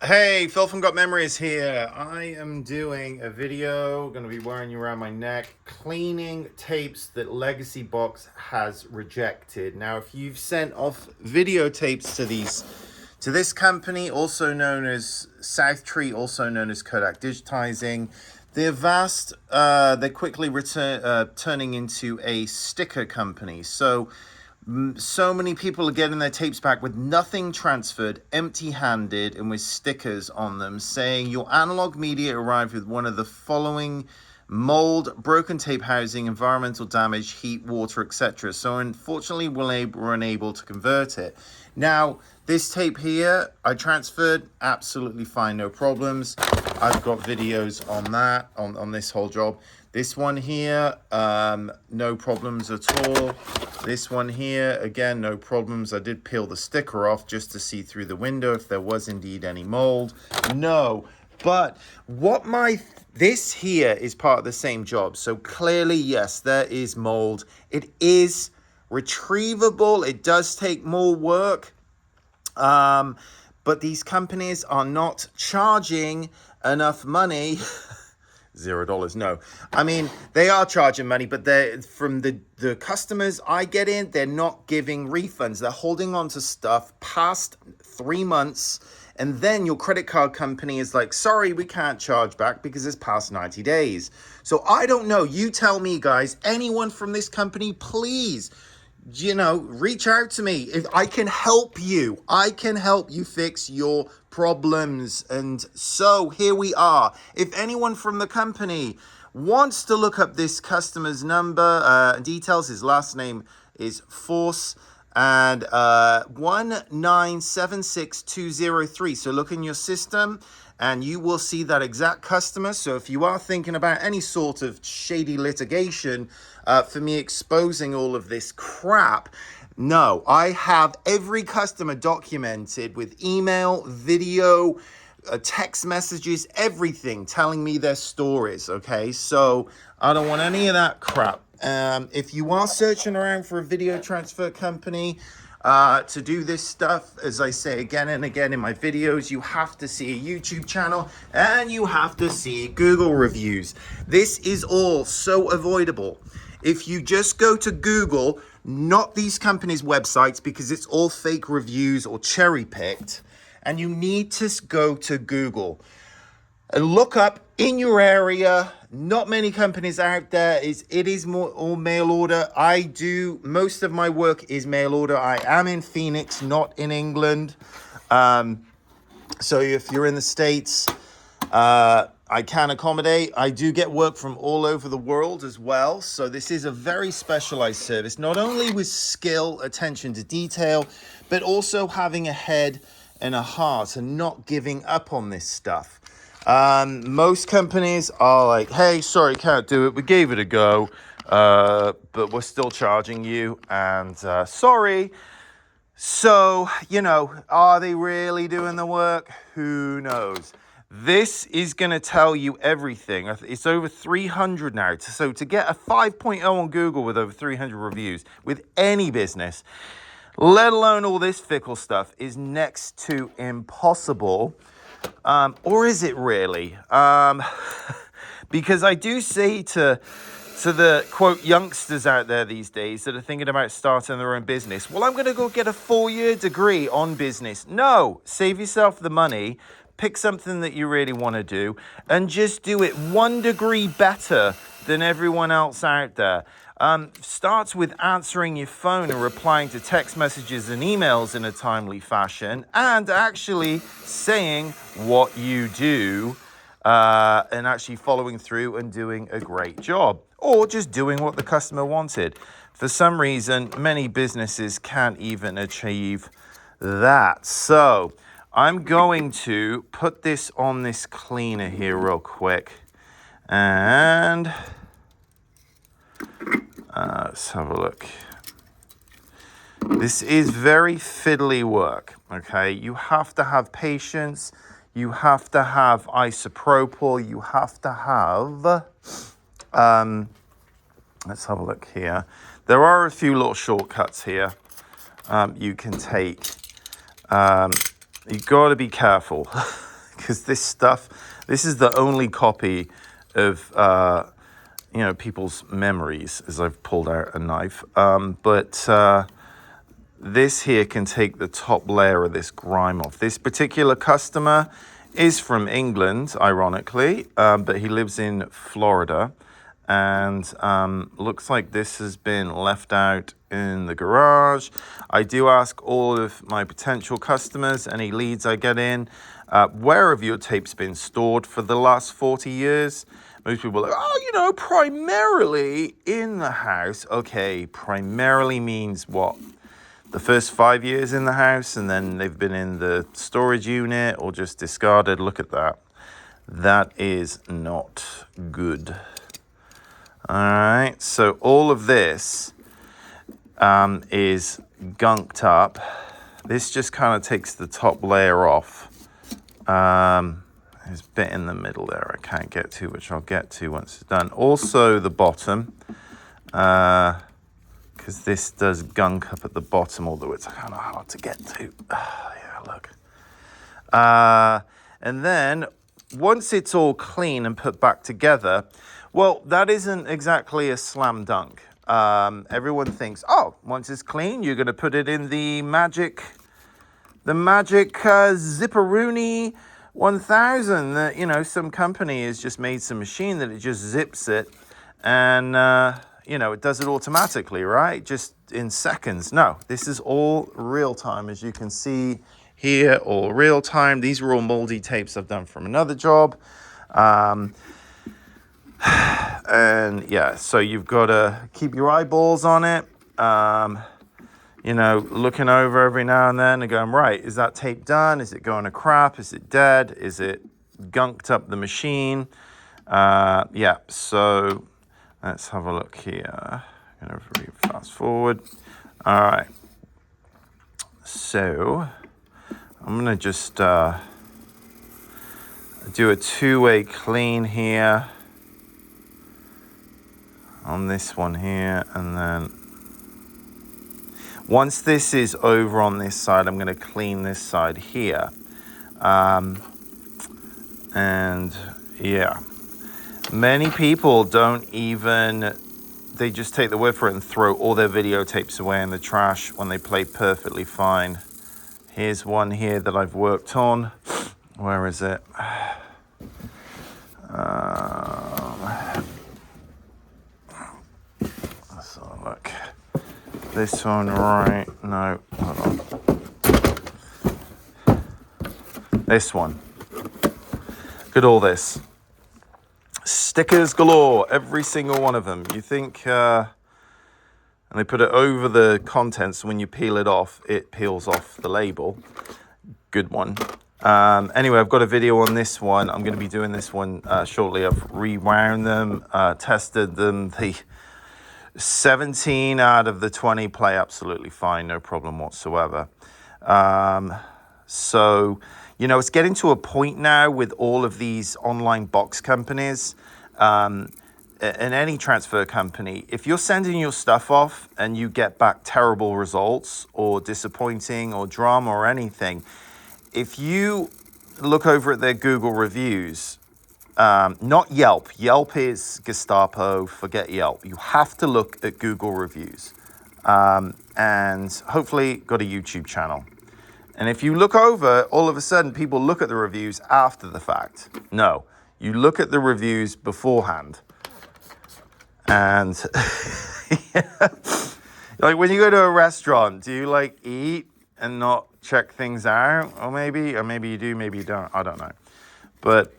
Hey, Phil from Got Memories here. I am doing a video, going to be wearing you around my neck, cleaning tapes that Legacybox has rejected. Now, if you've sent off videotapes to this company, also known as South Tree, also known as Kodak Digitizing, they're quickly turning into a sticker company. So many people are getting their tapes back with nothing transferred, empty-handed, and with stickers on them saying your analog media arrived with one of the following: mold, broken tape housing, environmental damage, heat, water, etc. So unfortunately, we're unable to convert it. Now, this tape here, I transferred absolutely fine, no problems. I've got videos on that, on this whole job. This one here, no problems at all. This one here, again, no problems. I did peel the sticker off just to see through the window if there was indeed any mold. No, but this here is part of the same job. So clearly, yes, there is mold. It is retrievable. It does take more work. But these companies are not charging enough money. $0. No, I mean, they are charging money, but they're from the customers I get in, they're not giving refunds. They're holding on to stuff past 3 months. And then your credit card company is like, sorry, we can't charge back because it's past 90 days. So I don't know. You tell me, guys, anyone from this company, please, reach out to me. If I can help you, fix your problems. And so here we are. If anyone from the company wants to look up this customer's number, details, his last name is Force, and 1976203. So look in your system and you will see that exact customer. So if you are thinking about any sort of shady litigation for me exposing all of this crap, no, I have every customer documented with email, video, text messages, everything telling me their stories, okay? So I don't want any of that crap. If you are searching around for a video transfer company to do this stuff, as I say again and again in my videos, you have to see a YouTube channel and you have to see Google reviews. This is all so avoidable. If you just go to Google, not these companies' websites, because it's all fake reviews or cherry picked, and you need to go to Google and look up in your area. Not many companies out there. It is more all mail order. Most of my work is mail order. I am in Phoenix, not in England. So if you're in the States, I can accommodate. I do get work from all over the world as well. So this is a very specialized service, not only with skill, attention to detail, but also having a head and a heart and not giving up on this stuff. Most companies are like, hey, sorry, can't do it. We gave it a go, but we're still charging you, and sorry. So, are they really doing the work? Who knows? This is going to tell you everything. It's over 300 now. So to get a 5.0 on Google with over 300 reviews with any business, let alone all this fickle stuff, is next to impossible. Or is it really? Because I do say to the, quote, youngsters out there these days that are thinking about starting their own business, well, I'm going to go get a 4-year degree on business. No, save yourself the money. Pick something that you really want to do and just do it 1 degree better than everyone else out there. Starts with answering your phone and replying to text messages and emails in a timely fashion, and actually saying what you do, and actually following through and doing a great job, or just doing what the customer wanted. For some reason, many businesses can't even achieve that. So I'm going to put this on this cleaner here real quick, and let's have a look. This is very fiddly work, okay? You have to have patience. You have to have isopropyl. You have to have, let's have a look here. There are a few little shortcuts here you can take. You've got to be careful. because this is the only copy of, people's memories, as I've pulled out a knife. But this here can take the top layer of this grime off. This particular customer is from England, ironically, but he lives in Florida. And looks like this has been left out in the garage. I do ask all of my potential customers, any leads I get in, where have your tapes been stored for the last 40 years? Most people are like, primarily in the house. Okay, primarily means what? The first 5 years in the house, and then they've been in the storage unit or just discarded. Look at that. That is not good. All right, so all of this is gunked up. This just kind of takes the top layer off. There's a bit in the middle there I can't get to, which I'll get to once it's done. Also the bottom, because this does gunk up at the bottom, although it's kind of hard to get to. Yeah, look. And then once it's all clean and put back together, well, that isn't exactly a slam dunk. Everyone thinks, once it's clean, you're going to put it in the magic Zipperoonie 1000 that, some company has just made some machine that it just zips it and, it does it automatically, right? Just in seconds. No, this is all real time, as you can see here, all real time. These are all moldy tapes I've done from another job. And yeah, so you've got to keep your eyeballs on it, looking over every now and then and going, right, is that tape done? Is it going to crap? Is it dead? Is it gunked up the machine? Yeah, so let's have a look here. I'm going to fast forward. All right. So I'm going to just do a two-way clean here on this one here, and then once this is over on this side, I'm going to clean this side here. And yeah, many people don't even, they just take the word for it and throw all their videotapes away in the trash when they play perfectly fine. Here's one here that I've worked on. Where is it? So look, this one, right? No, hold on. This one. Look at all this. Stickers galore, every single one of them. You think, and they put it over the contents. So when you peel it off, it peels off the label. Good one. Anyway, I've got a video on this one. I'm going to be doing this one shortly. I've rewound them, tested them. The 17 out of the 20 play absolutely fine, no problem whatsoever. So, it's getting to a point now with all of these online box companies, and any transfer company, if you're sending your stuff off and you get back terrible results or disappointing or drama or anything, if you look over at their Google reviews, not Yelp. Yelp is Gestapo. Forget Yelp. You have to look at Google reviews, and hopefully got a YouTube channel. And if you look over, all of a sudden people look at the reviews after the fact. No, you look at the reviews beforehand. And like when you go to a restaurant, do you eat and not check things out? Or maybe you do, maybe you don't. I don't know. But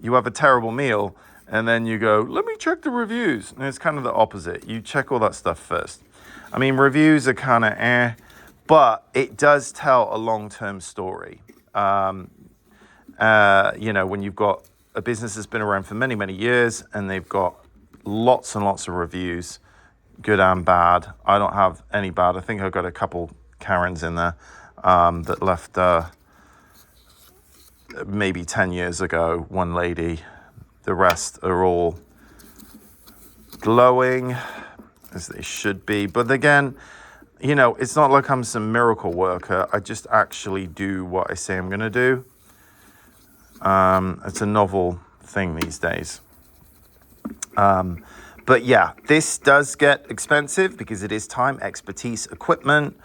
you have a terrible meal and then you go, let me check the reviews. And it's kind of the opposite. You check all that stuff first. I mean, reviews are kind of but it does tell a long-term story. When you've got a business that's been around for many, many years and they've got lots and lots of reviews, good and bad. I don't have any bad. I think I've got a couple Karens in there that left maybe 10 years ago, one lady. The rest are all glowing, as they should be. But again, it's not like I'm some miracle worker. I just actually do what I say I'm going to do. It's a novel thing these days. But yeah, this does get expensive because it is time, expertise, equipment,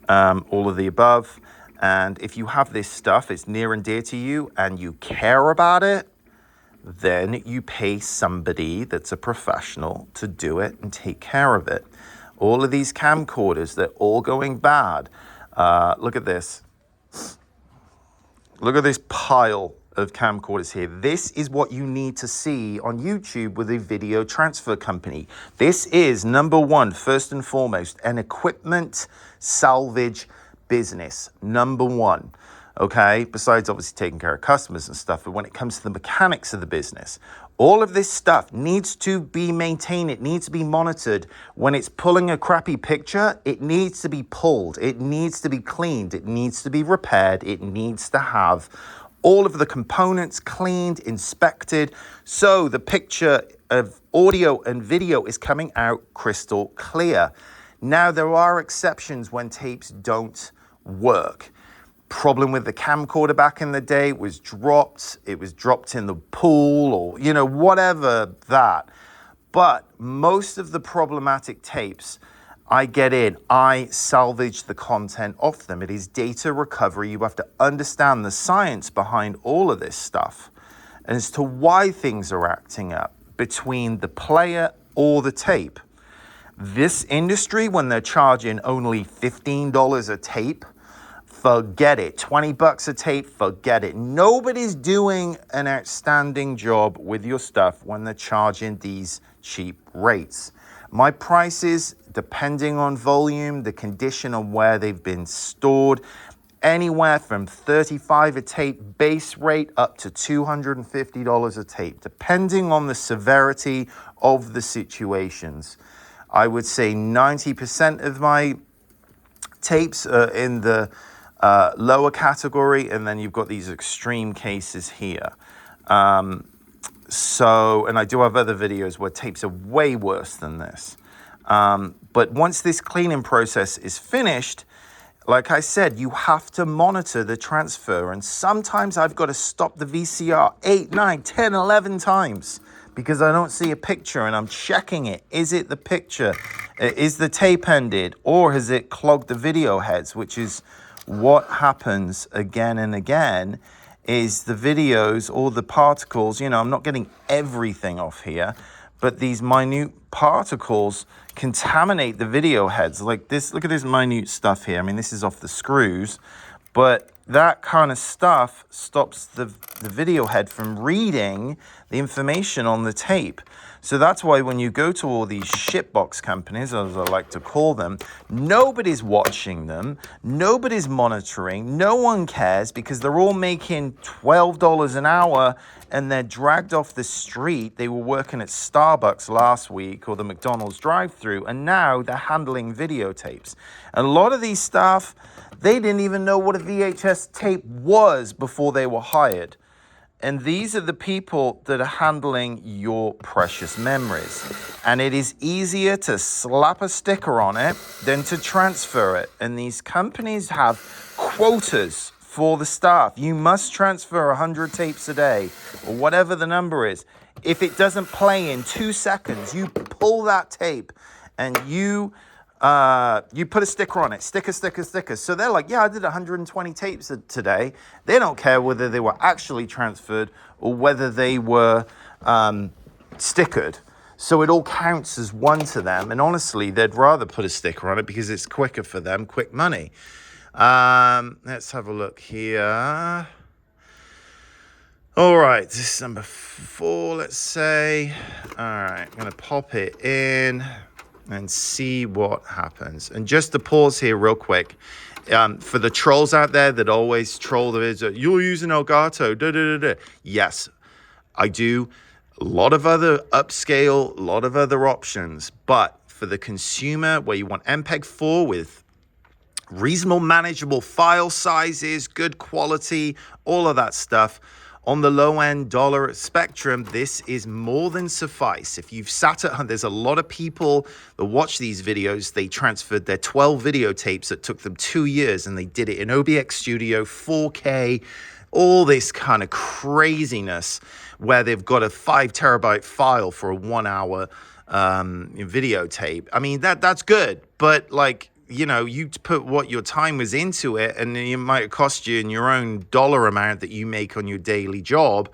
all of the above. And if you have this stuff, it's near and dear to you and you care about it, then you pay somebody that's a professional to do it and take care of it. All of these camcorders, they're all going bad. Look at this. Look at this pile of camcorders here. This is what you need to see on YouTube with a video transfer company. This is number one, first and foremost, an equipment salvage business. Number one. Okay, besides obviously taking care of customers and stuff, but when it comes to the mechanics of the business, all of this stuff needs to be maintained. It needs to be monitored. When it's pulling a crappy picture, it needs to be pulled. It needs to be cleaned. It needs to be repaired. It needs to have all of the components cleaned, inspected, so the picture of audio and video is coming out crystal clear. Now, there are exceptions when tapes don't work. Problem with the camcorder back in the day was dropped. It was dropped in the pool or, you know, whatever that. But most of the problematic tapes I get in, I salvage the content off them. It is data recovery. You have to understand the science behind all of this stuff and as to why things are acting up between the player or the tape. This industry, when they're charging only $15 a tape, forget it. 20 bucks a tape, forget it. Nobody's doing an outstanding job with your stuff when they're charging these cheap rates. My prices, depending on volume, the condition on where they've been stored, anywhere from $35 a tape base rate up to $250 a tape, depending on the severity of the situations. I would say 90% of my tapes are in the lower category, and then you've got these extreme cases here. And I do have other videos where tapes are way worse than this. But once this cleaning process is finished, like I said, you have to monitor the transfer. And sometimes I've got to stop the VCR 8, 9, 10, 11 times because I don't see a picture and I'm checking it. Is it the picture? Is the tape ended? Or has it clogged the video heads, which is what happens again and again, is the videos or the particles, you know, I'm not getting everything off here, but these minute particles contaminate the video heads. Like this, look at this minute stuff here. I mean, this is off the screws, but that kind of stuff stops the video head from reading the information on the tape. So that's why when you go to all these shitbox companies, as I like to call them, nobody's watching them, nobody's monitoring, no one cares because they're all making $12 an hour and they're dragged off the street. They were working at Starbucks last week or the McDonald's drive-thru, and now they're handling videotapes. And a lot of these staff, they didn't even know what a VHS tape was before they were hired. And these are the people that are handling your precious memories. And it is easier to slap a sticker on it than to transfer it. And these companies have quotas for the staff. You must transfer 100 tapes a day or whatever the number is. If it doesn't play in 2 seconds, you pull that tape and you put a sticker on it, sticker. So they're like, yeah, I did 120 tapes today. They don't care whether they were actually transferred or whether they were stickered. So it all counts as one to them. And honestly, they'd rather put a sticker on it because it's quicker for them, quick money. Let's have a look here. All right, this is number 4, let's say. All right, I'm going to pop it in and see what happens. And just to pause here real quick, for the trolls out there that always troll the video, you're using Elgato, Yes, I do. A lot of other upscale, a lot of other options. But for the consumer, where you want MPEG-4 with reasonable, manageable file sizes, good quality, all of that stuff, on the low-end dollar spectrum, this is more than suffice. If you've sat at home, there's a lot of people that watch these videos. They transferred their 12 videotapes that took them 2 years, and they did it in OBX Studio, 4K. all this kind of craziness where they've got a 5 terabyte file for a 1 hour videotape. I mean, that's good, but like, you put what your time was into it, and it might cost you in your own dollar amount that you make on your daily job,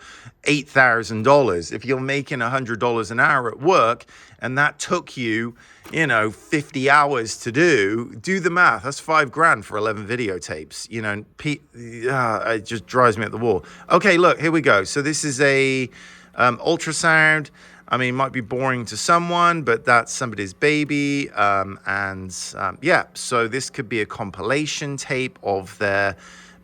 $8,000. If you're making $100 an hour at work, and that took you, 50 hours to do the math. That's $5,000 for 11 videotapes. It just drives me up the wall. Okay, look, here we go. So this is a ultrasound. I mean, it might be boring to someone, but that's somebody's baby. Yeah, so this could be a compilation tape of their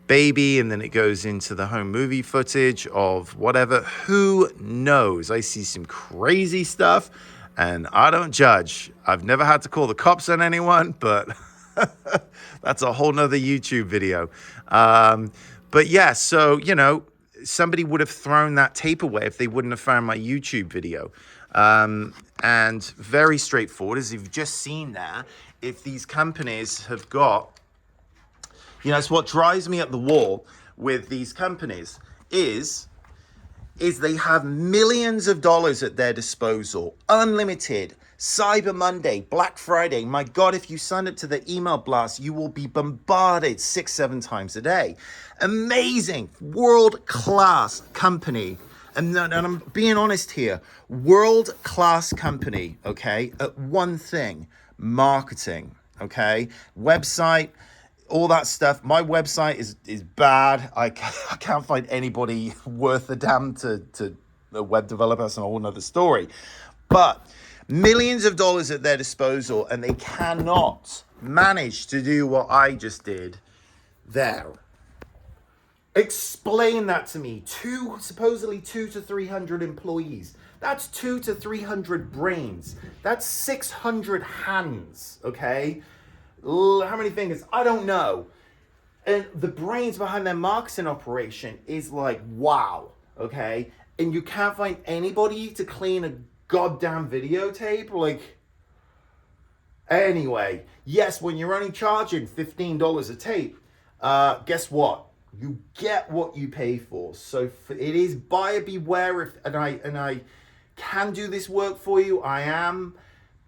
baby, and then it goes into the home movie footage of whatever. Who knows? I see some crazy stuff, and I don't judge. I've never had to call the cops on anyone, but that's a whole nother YouTube video. But yeah, so, somebody would have thrown that tape away if they wouldn't have found my YouTube video. And very straightforward, as you've just seen there. If these companies have got, it's what drives me up the wall with these companies is they have millions of dollars at their disposal, unlimited. Cyber Monday, Black Friday. My God, if you sign up to the email blast, you will be bombarded 6-7 times a day. Amazing, world-class company. And I'm being honest here, world-class company, okay, at one thing, marketing, okay? Website, all that stuff. My website is bad. I can't find anybody worth a damn to a web developer. That's a whole nother story. But millions of dollars at their disposal, and they cannot manage to do what I just did there. Explain that to me. Supposedly 200 to 300 employees. That's 200 to 300 brains. That's 600 hands, okay? How many fingers? I don't know. And the brains behind their marketing operation is like, wow, okay? And you can't find anybody to clean a goddamn videotape? Like, anyway, yes, when you're only charging $15 a tape, guess what? You get what you pay for. So it is buyer beware. And I can do this work for you. I am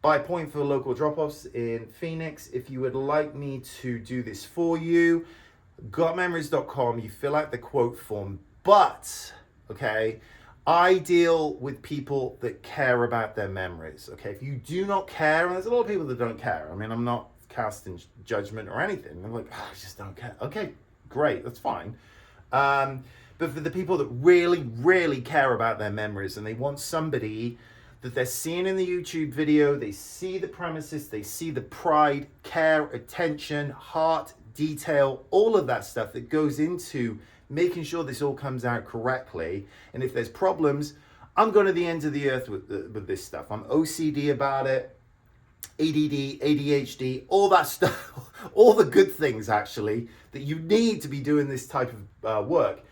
by point for local drop-offs in Phoenix. If you would like me to do this for you, gotmemories.com, you fill out the quote form. But, okay, I deal with people that care about their memories. Okay, if you do not care, and there's a lot of people that don't care. I mean, I'm not casting judgment or anything. I'm like, I just don't care. Okay, great, that's fine. But for the people that really, really care about their memories, and they want somebody that they're seeing in the YouTube video, they see the premises, they see the pride, care, attention, heart, detail, all of that stuff that goes into making sure this all comes out correctly. And if there's problems, I'm going to the end of the earth with this stuff. I'm OCD about it, ADD, ADHD, all that stuff, all the good things actually that you need to be doing this type of work.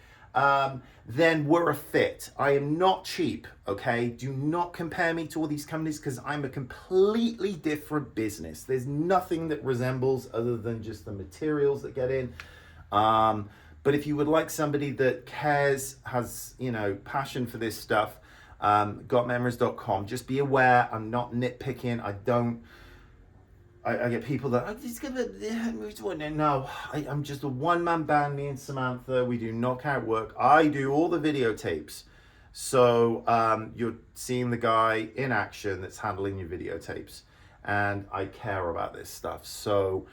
Then we're a fit. I am not cheap, okay? Do not compare me to all these companies because I'm a completely different business. There's nothing that resembles other than just the materials that get in. But if you would like somebody that cares, has, passion for this stuff, gotmemories.com. Just be aware, I'm not nitpicking. I get people that, I'm just a one-man band, me and Samantha. We do knockout work. I do all the videotapes. So you're seeing the guy in action that's handling your videotapes. And I care about this stuff. So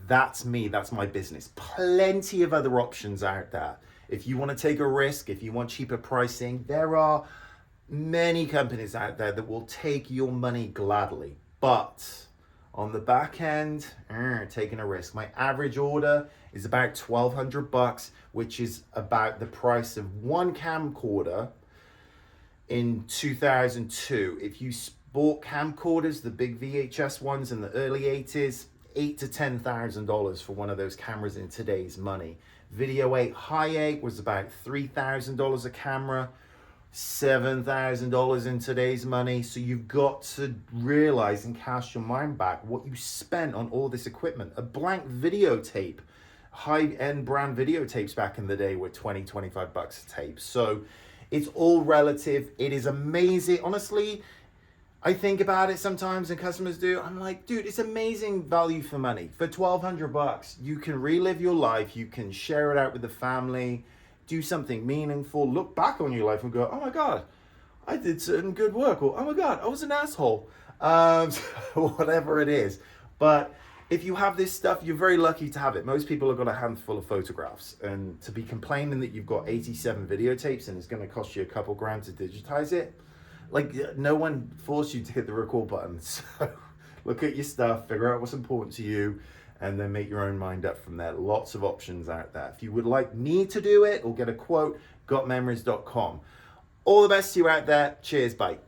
that's me, that's my business. Plenty of other options out there. If you want to take a risk, if you want cheaper pricing, there are many companies out there that will take your money gladly. But on the back end, taking a risk. My average order is about $1,200, which is about the price of one camcorder in 2002. If you bought camcorders, the big VHS ones in the early 80s, $8,000 to $10,000 for one of those cameras in today's money. Video 8 High 8 was about $3,000 a camera. $7,000 in today's money. So you've got to realize and cast your mind back what you spent on all this equipment. A blank videotape high-end brand videotapes back in the day were 20, 25 bucks a tape. So it's all relative. It is amazing. Honestly, I think about it sometimes, and customers do. I'm like, dude, it's amazing value for money. For 1,200 bucks, you can relive your life. You can share it out with the family, do something meaningful, look back on your life and go, oh my God, I did certain good work. Or, oh my God, I was an asshole. Whatever it is. But if you have this stuff, you're very lucky to have it. Most people have got a handful of photographs, and to be complaining that you've got 87 videotapes and it's going to cost you a couple grand to digitize it, like, no one forced you to hit the record button. So look at your stuff, figure out what's important to you, and then make your own mind up from there. Lots of options out there. If you would like me to do it or get a quote, gotmemories.com. All the best to you out there. Cheers, bye.